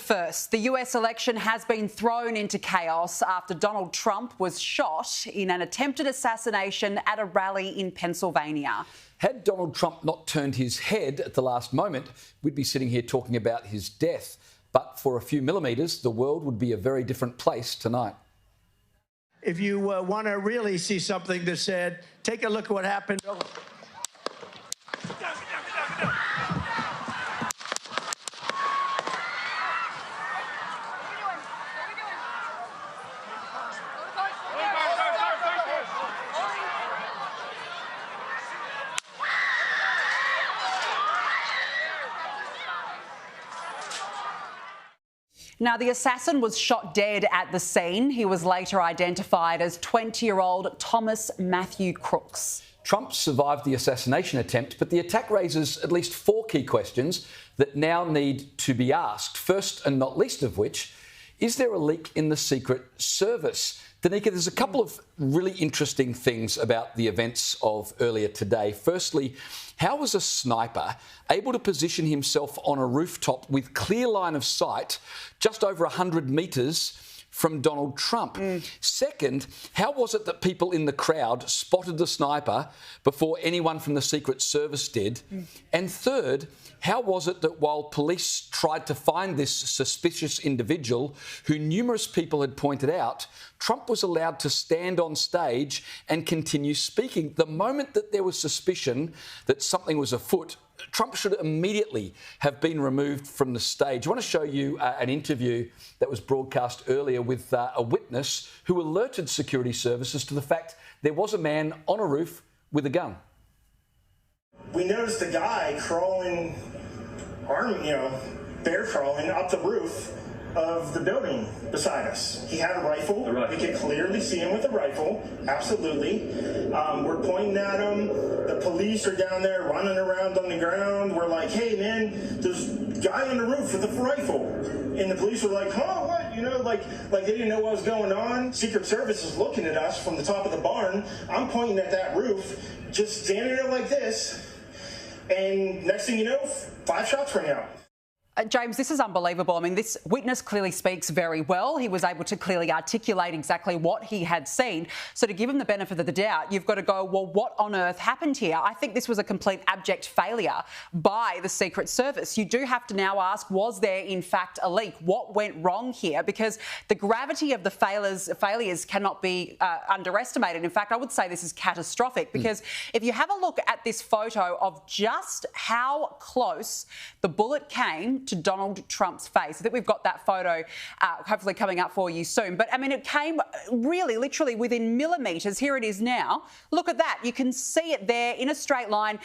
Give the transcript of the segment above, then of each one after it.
first. The US election has been thrown into chaos after Donald Trump was shot in an attempted assassination at a rally in Pennsylvania. Had Donald Trump not turned his head at the last moment, we'd be sitting here talking about his death. But for a few millimetres, the world would be a very different place tonight. If you want to really see something that said, take a look at what happened. Now, the assassin was shot dead at the scene. He was later identified as 20-year-old Thomas Matthew Crooks. Trump survived the assassination attempt, but the attack raises at least four key questions that now need to be asked. First and not least of which, is there a leak in the Secret Service? Danica, there's a couple of really interesting things about the events of earlier today. Firstly, how was a sniper able to position himself on a rooftop with clear line of sight just over 100 metres from Donald Trump? Second, how was it that people in the crowd spotted the sniper before anyone from the Secret Service did? And third, how was it that while police tried to find this suspicious individual, who numerous people had pointed out, Trump was allowed to stand on stage and continue speaking? The moment that there was suspicion that something was afoot, Trump should immediately have been removed from the stage. I want to show you an interview that was broadcast earlier with a witness who alerted security services to the fact there was a man on a roof with a gun. We noticed a guy crawling, bear crawling up the roof of the building beside us. He had a rifle. We could clearly see him with a rifle. Absolutely. We're pointing at him. The police are down there running around on the ground. We're like, hey man, there's a guy on the roof with a rifle. And the police were like, huh, what? Like they didn't know what was going on. Secret Service is looking at us from the top of the barn. I'm pointing at that roof, just standing there like this. And next thing you know, 5 shots rang out. James, this is unbelievable. I mean, this witness clearly speaks very well. He was able to clearly articulate exactly what he had seen. So to give him the benefit of the doubt, you've got to go, well, what on earth happened here? I think this was a complete abject failure by the Secret Service. You do have to now ask, was there in fact a leak? What went wrong here? Because the gravity of the failures cannot be underestimated. In fact, I would say this is catastrophic because if you have a look at this photo of just how close the bullet came to Donald Trump's face. I think we've got that photo hopefully coming up for you soon. But, I mean, it came really literally within millimetres. Here it is now. Look at that. You can see it there in a straight line.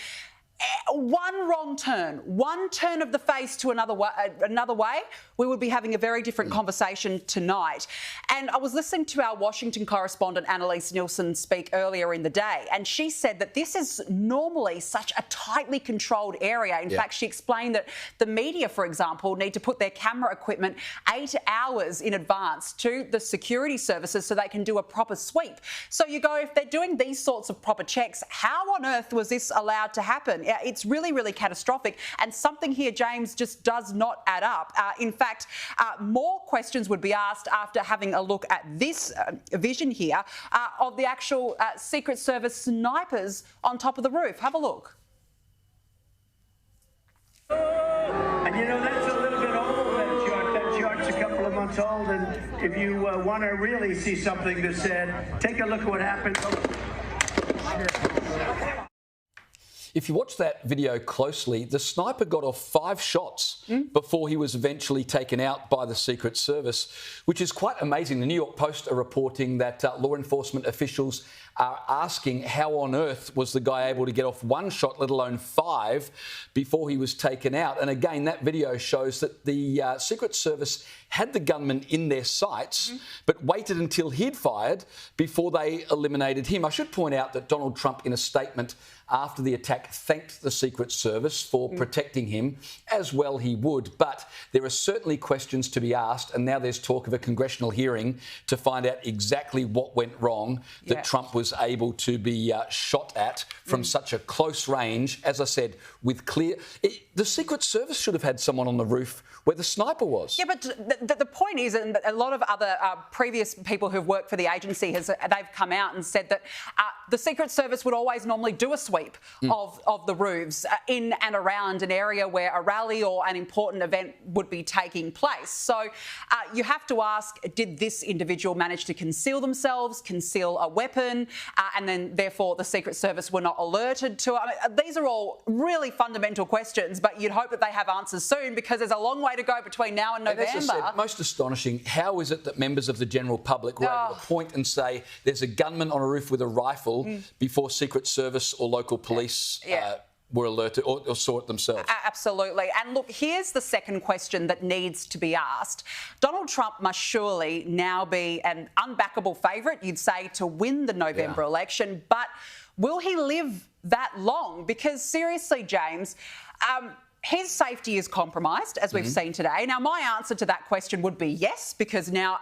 One wrong turn, one turn of the face to another way, we would be having a very different conversation tonight. And I was listening to our Washington correspondent Annalise Nielsen speak earlier in the day, and she said that this is normally such a tightly controlled area. In fact, she explained that the media, for example, need to put their camera equipment 8 hours in advance to the security services so they can do a proper sweep. So you go, if they're doing these sorts of proper checks, how on earth was this allowed to happen? It's really, really catastrophic, and something here, James, just does not add up. In fact, more questions would be asked after having a look at this vision here of the actual Secret Service snipers on top of the roof. Have a look. And that's a little bit old, that shot's a couple of months old, and if you want to really see something that said, take a look at what happened. If you watch that video closely, the sniper got off 5 shots before he was eventually taken out by the Secret Service, which is quite amazing. The New York Post are reporting that law enforcement officials are asking how on earth was the guy able to get off 1 shot, let alone 5, before he was taken out. And again, that video shows that the Secret Service had the gunman in their sights, but waited until he'd fired before they eliminated him. I should point out that Donald Trump, in a statement after the attack, thanked the Secret Service for protecting him, as well he would. But there are certainly questions to be asked, and now there's talk of a congressional hearing to find out exactly what went wrong that Trump was was able to be shot at from such a close range. As I said, with clear... the Secret Service should have had someone on the roof where the sniper was. Yeah, but the point is, and a lot of other previous people who've worked for the agency, they've come out and said that the Secret Service would always normally do a sweep of the roofs in and around an area where a rally or an important event would be taking place. So you have to ask, did this individual manage to conceal themselves, conceal a weapon, and then therefore the Secret Service were not alerted to it? I mean, these are all really fundamental questions, but you'd hope that they have answers soon, because there's a long way to go between now and November. And as I said, most astonishing, how is it that members of the general public were able to point and say there's a gunman on a roof with a rifle before Secret Service or local police were alerted or saw it themselves? Absolutely. And look, here's the second question that needs to be asked. Donald Trump must surely now be an unbackable favourite, you'd say, to win the November election. But will he live that long? Because seriously, James, his safety is compromised, as we've seen today. Now, my answer to that question would be yes, because now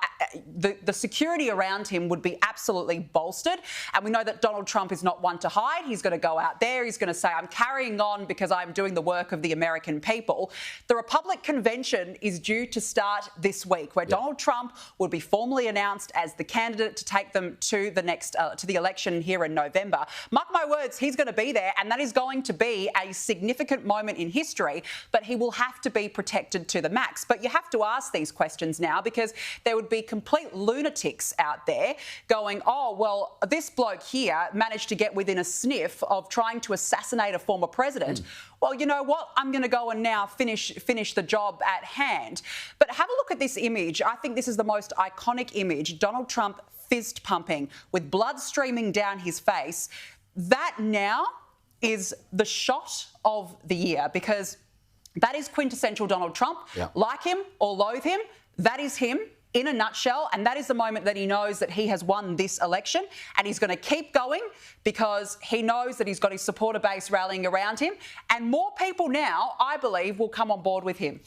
the security around him would be absolutely bolstered. And we know that Donald Trump is not one to hide. He's going to go out there. He's going to say, I'm carrying on because I'm doing the work of the American people. The Republican convention is due to start this week, where Donald Trump would be formally announced as the candidate to take them to the next to the election here in November. Mark my words, he's going to be there, and that is going to be a significant moment in history. But he will have to be protected to the max. But you have to ask these questions now, because there would be complete lunatics out there going, oh, well, this bloke here managed to get within a sniff of trying to assassinate a former president. Well, you know what? I'm going to go and now finish the job at hand. But have a look at this image. I think this is the most iconic image. Donald Trump fist pumping with blood streaming down his face. That now is the shot of the year, because that is quintessential Donald Trump. Like him or loathe him, that is him in a nutshell, and that is the moment that he knows that he has won this election, and he's going to keep going because he knows that he's got his supporter base rallying around him, and more people now, I believe, will come on board with him.